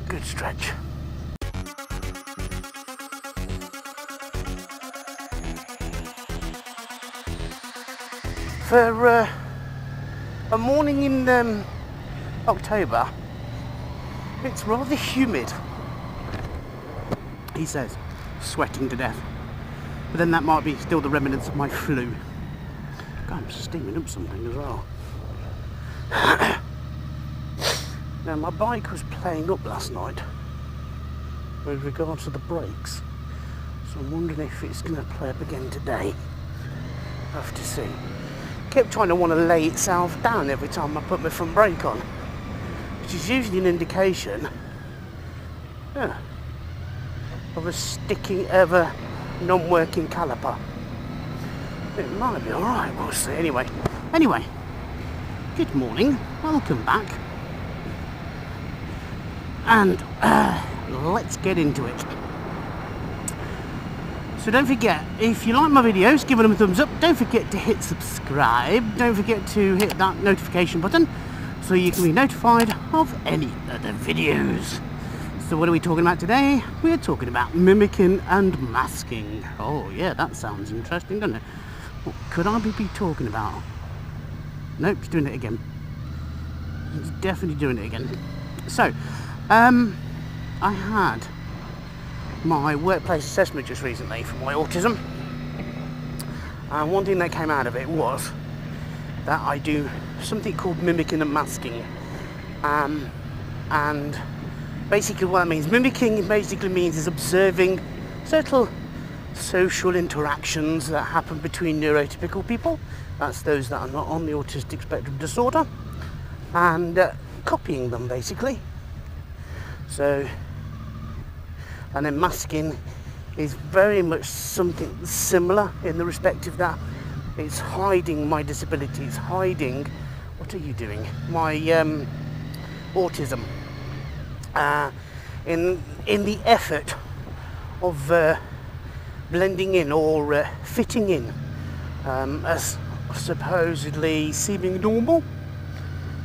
Good stretch. For a morning in October, it's rather humid, he says, sweating to death. But then that might be still the remnants of my flu. God, I'm steaming up something as well. Now, my bike was playing up last night with regards to the brakes, so I'm wondering if it's going to play up again today. I'll have to see. Kept trying to want to lay itself down every time I put my front brake on, which is usually an indication of a non-working caliper. It might be alright, we'll see. Anyway, good morning, welcome back, and let's get into it. So don't forget, if you like my videos, give them a thumbs up. Don't forget to hit subscribe. Don't forget to hit that notification button so you can be notified of any other videos. So what are we talking about today? We're talking about mimicking and masking. Oh yeah, that sounds interesting, doesn't it? What could I be talking about? Nope, he's doing it again. He's definitely doing it again. So, I had my workplace assessment just recently for my autism, and one thing that came out of it was that I do something called mimicking and masking, and basically what that means, mimicking basically means is observing subtle social interactions that happen between neurotypical people, that's those that are not on the autistic spectrum disorder, and copying them basically. So, and then masking is very much something similar in the respect of that it's hiding my disability, it's hiding, what are you doing? My autism, in the effort of blending in or fitting in as supposedly seeming normal.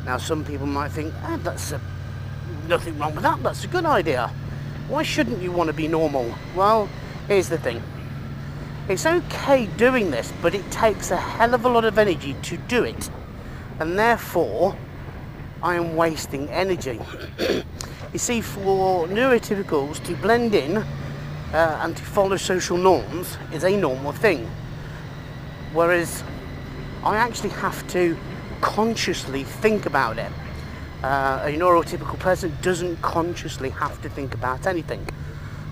Now some people might think, that's nothing wrong with that, that's a good idea. Why shouldn't you want to be normal? Well, here's the thing. It's okay doing this, but it takes a hell of a lot of energy to do it. And therefore, I am wasting energy. You see, for neurotypicals to blend in and to follow social norms is a normal thing. Whereas I actually have to consciously think about it. A neurotypical person doesn't consciously have to think about anything,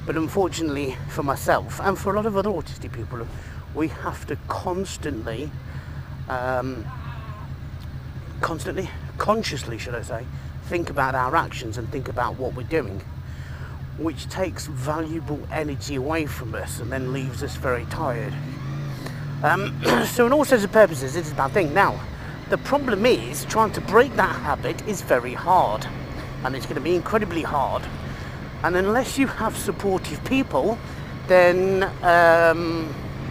but unfortunately for myself and for a lot of other autistic people, we have to consciously should I say, think about our actions and think about what we're doing, which takes valuable energy away from us and then leaves us very tired. So in all sense of purposes, it's a bad thing. Now, the problem is trying to break that habit is very hard, and it's going to be incredibly hard, and unless you have supportive people, then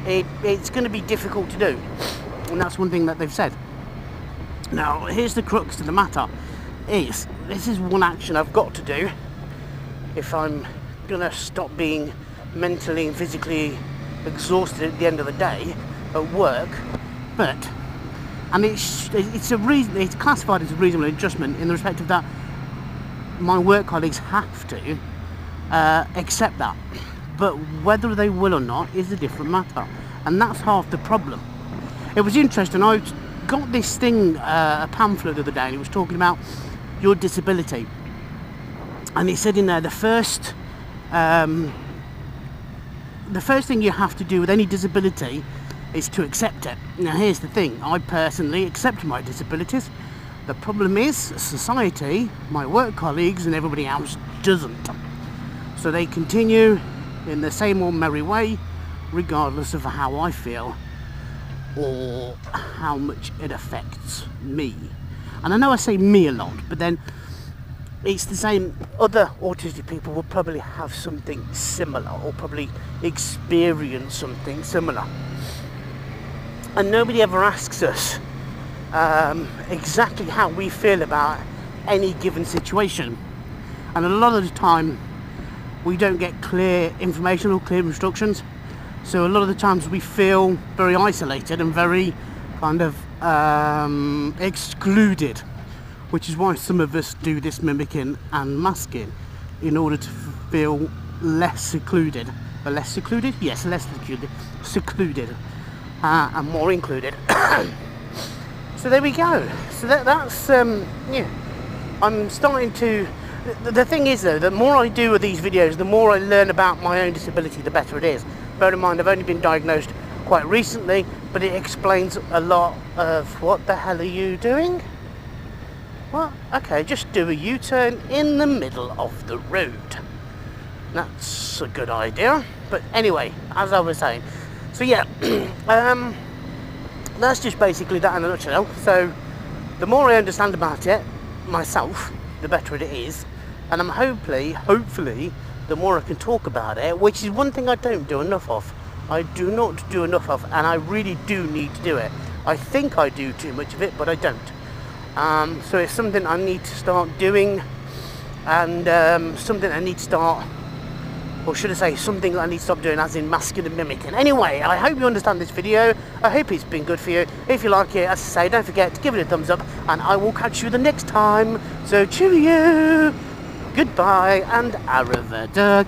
it's going to be difficult to do, and that's one thing that they've said. Now here's the crux of the matter, is this is one action I've got to do if I'm going to stop being mentally and physically exhausted at the end of the day at work, and it's classified as a reasonable adjustment in the respect of that my work colleagues have to accept that, but whether they will or not is a different matter, and that's half the problem. It was interesting, I got this thing, a pamphlet the other day, and it was talking about your disability, and it said in there the first thing you have to do with any disability is to accept it. Now here's the thing, I personally accept my disabilities. The problem is society, my work colleagues and everybody else doesn't. So they continue in the same old merry way regardless of how I feel or how much it affects me. And I know I say me a lot, but then it's the same, other autistic people will probably have something similar or probably experience something similar. And nobody ever asks us exactly how we feel about any given situation. And a lot of the time we don't get clear information or clear instructions, so a lot of the times we feel very isolated and very kind of excluded, which is why some of us do this mimicking and masking, in order to feel less secluded. Less secluded? Yes, less secluded and more included. So there we go. So that's yeah, I'm starting to, the thing is though, the more I do of these videos, the more I learn about my own disability, the better it is. Bear in mind, I've only been diagnosed quite recently, but it explains a lot of, what the hell are you doing? Well, okay, just do a U-turn in the middle of the road. That's a good idea. But anyway, as I was saying, so yeah, that's just basically that in a nutshell. So the more I understand about it myself, the better it is, and I'm hopefully the more I can talk about it, which is one thing I don't do enough of. I do not do enough of, and I really do need to do it. I think I do too much of it, but I don't. So it's something I need to start doing, and something I need to start, or should I say something that I need to stop doing, as in masking and mimicking. Anyway, I hope you understand this video. I hope it's been good for you. If you like it, as I say, don't forget to give it a thumbs up, and I will catch you the next time. So cheerio, goodbye, and arrivederci.